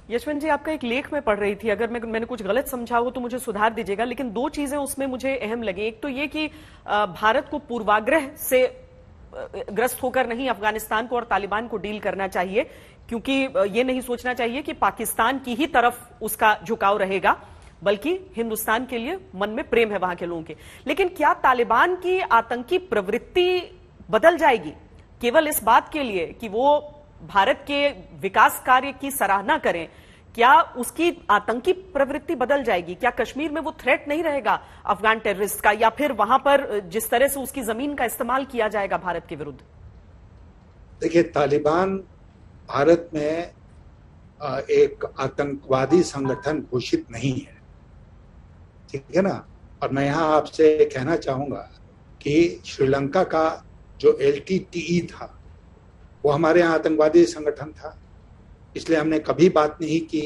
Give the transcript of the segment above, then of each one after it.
यशवंत जी, आपका एक लेख में पढ़ रही थी, अगर मैंने कुछ गलत समझा हो तो मुझे सुधार दीजिएगा, लेकिन दो चीजें उसमें मुझे अहम लगी। एक तो ये कि भारत को पूर्वाग्रह से ग्रस्त होकर नहीं अफगानिस्तान को और तालिबान को डील करना चाहिए, क्योंकि ये नहीं सोचना चाहिए कि पाकिस्तान की ही तरफ उसका झुकाव रहेगा, बल्कि हिंदुस्तान के लिए मन में प्रेम है वहां के लोगों के। लेकिन क्या तालिबान की आतंकी प्रवृत्ति बदल जाएगी केवल इस बात के लिए कि वो भारत के विकास कार्य की सराहना करें? क्या उसकी आतंकी प्रवृत्ति बदल जाएगी? क्या कश्मीर में वो थ्रेट नहीं रहेगा अफगान टेररिस्ट का, या फिर वहां पर जिस तरह से उसकी जमीन का इस्तेमाल किया जाएगा भारत के विरुद्ध? देखिए, तालिबान भारत में एक आतंकवादी संगठन घोषित नहीं है, ठीक है ना। और मैं यहाँ आपसे कहना चाहूंगा कि श्रीलंका का जो LTTE था वो हमारे यहाँ आतंकवादी संगठन था, इसलिए हमने कभी बात नहीं की,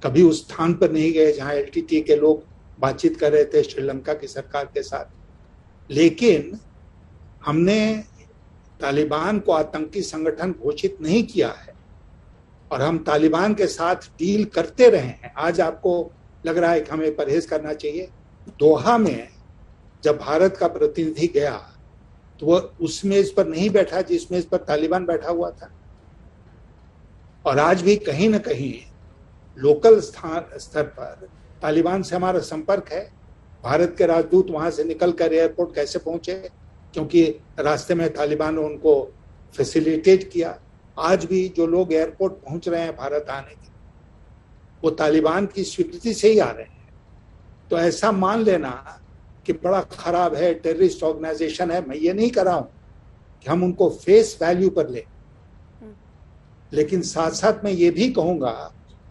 कभी उस स्थान पर नहीं गए जहां LTTE के लोग बातचीत कर रहे थे श्रीलंका की सरकार के साथ। लेकिन हमने तालिबान को आतंकी संगठन घोषित नहीं किया है और हम तालिबान के साथ डील करते रहे हैं। आज आपको लग रहा है कि हमें परहेज करना चाहिए। दोहा में जब भारत का प्रतिनिधि गया तो वह उस मेज पर नहीं बैठा जिस मेज पर तालिबान बैठा हुआ था। और आज भी कहीं ना कहीं लोकल स्तर पर तालिबान से हमारा संपर्क है। भारत के राजदूत वहां से निकलकर एयरपोर्ट कैसे पहुंचे, क्योंकि रास्ते में तालिबान ने उनको फैसिलिटेट किया। आज भी जो लोग एयरपोर्ट पहुंच रहे हैं भारत आने के, वो तालिबान की स्वीकृति से ही आ रहे हैं। तो ऐसा मान लेना कि बड़ा खराब है, टेररिस्ट ऑर्गेनाइजेशन है, मैं ये नहीं कर रहा हूं कि हम उनको फेस वैल्यू पर लें, लेकिन साथ साथ मैं ये भी कहूंगा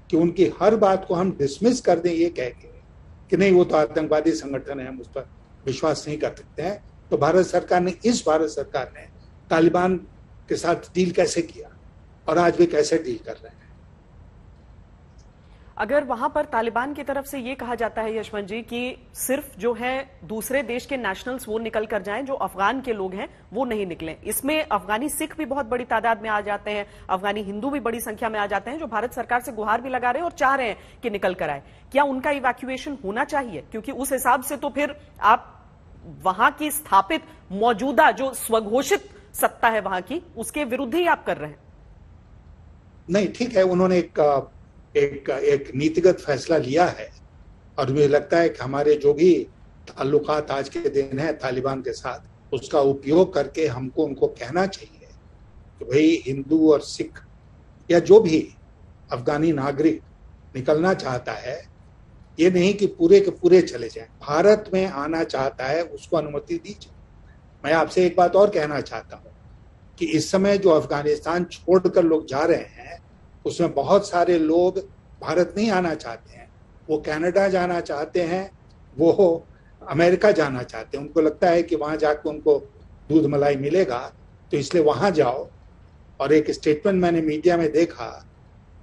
कि उनकी हर बात को हम डिसमिस कर दें ये कह के कि नहीं वो तो आतंकवादी संगठन है, हम उस पर विश्वास नहीं कर सकते हैं। तो भारत सरकार ने तालिबान के साथ डील कैसे किया और आज भी कैसे डील कर रहे हैं। अगर वहां पर तालिबान की तरफ से ये कहा जाता है यशवंत जी कि सिर्फ जो है दूसरे देश के नेशनल्स वो निकल कर जाएं, जो अफगान के लोग हैं वो नहीं निकलें, इसमें अफगानी सिख भी बहुत बड़ी तादाद में आ जाते हैं, अफगानी हिंदू भी बड़ी संख्या में आ जाते हैं, जो भारत सरकार से गुहार भी लगा रहे हैं और चाह रहे हैं कि निकल कर आए। क्या उनका इवैक्यूएशन होना चाहिए? क्योंकि उस हिसाब से तो फिर आप वहां की स्थापित मौजूदा जो स्वघोषित सत्ता है वहां की, उसके विरुद्ध ही आप कर रहे हैं। नहीं, ठीक है, उन्होंने एक नीतिगत फैसला लिया है और मुझे लगता है कि हमारे जो भी ताल्लुकात आज के दिन है तालिबान के साथ, उसका उपयोग करके हमको उनको कहना चाहिए कि भाई हिंदू और सिख या जो भी अफगानी नागरिक निकलना चाहता है, ये नहीं कि पूरे के पूरे चले जाएं, भारत में आना चाहता है उसको अनुमति दीजिए। मैं आपसे एक बात और कहना चाहता हूँ कि इस समय जो अफगानिस्तान छोड़कर लोग जा रहे हैं उसमें बहुत सारे लोग भारत नहीं आना चाहते हैं, वो कनाडा जाना चाहते हैं, वो अमेरिका जाना चाहते हैं। उनको लगता है कि वहां जाकर उनको दूध मलाई मिलेगा, तो इसलिए वहां जाओ। और एक स्टेटमेंट मैंने मीडिया में देखा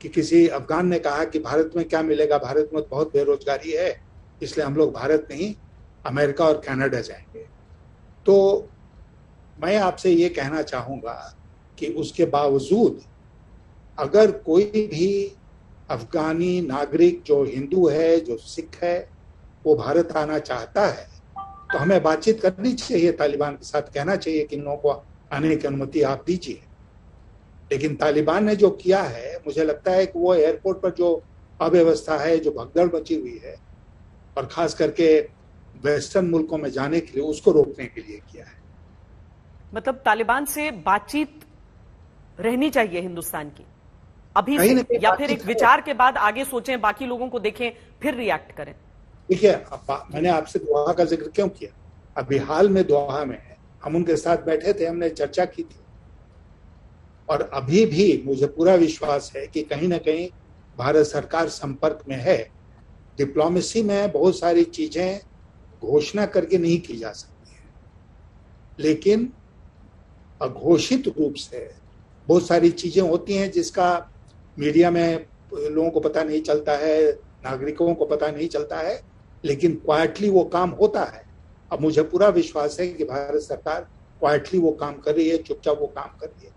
कि किसी अफगान ने कहा कि भारत में क्या मिलेगा, भारत में बहुत बेरोजगारी है, इसलिए हम लोग भारत नहीं अमेरिका और कनाडा जाएंगे। तो मैं आपसे ये कहना चाहूंगा कि उसके बावजूद अगर कोई भी अफगानी नागरिक जो हिंदू है, जो सिख है, वो भारत आना चाहता है, तो हमें बातचीत करनी चाहिए तालिबान के साथ, कहना चाहिए कि इन लोगों को आने की अनुमति आप दीजिए। लेकिन तालिबान ने जो किया है, मुझे लगता है कि वो एयरपोर्ट पर जो अव्यवस्था है, जो भगदड़ मची हुई है, और खास करके वेस्टर्न मुल्कों में जाने के लिए, उसको रोकने के लिए किया है। मतलब तालिबान से बातचीत रहनी चाहिए हिंदुस्तान की अभी से, या फिर एक विचार के बाद आगे सोचें, बाकी लोगों को देखें, फिर रिएक्ट करें? देखिए, मैंने आपसे दोहा का जिक्र क्यों किया? अभी हाल में दोहा में हम उनके साथ बैठे थे, हमने चर्चा की थी, और अभी भी मुझे पूरा विश्वास है कि कहीं ना कहीं भारत सरकार संपर्क में है। डिप्लोमेसी में बहुत सारी चीजें घोषणा करके नहीं की जा सकती है, लेकिन अघोषित रूप से बहुत सारी चीजें होती हैं जिसका मीडिया में लोगों को पता नहीं चलता है, नागरिकों को पता नहीं चलता है, लेकिन क्वाइटली वो काम होता है। अब मुझे पूरा विश्वास है कि भारत सरकार क्वाइटली वो काम कर रही है, चुपचाप वो काम कर रही है।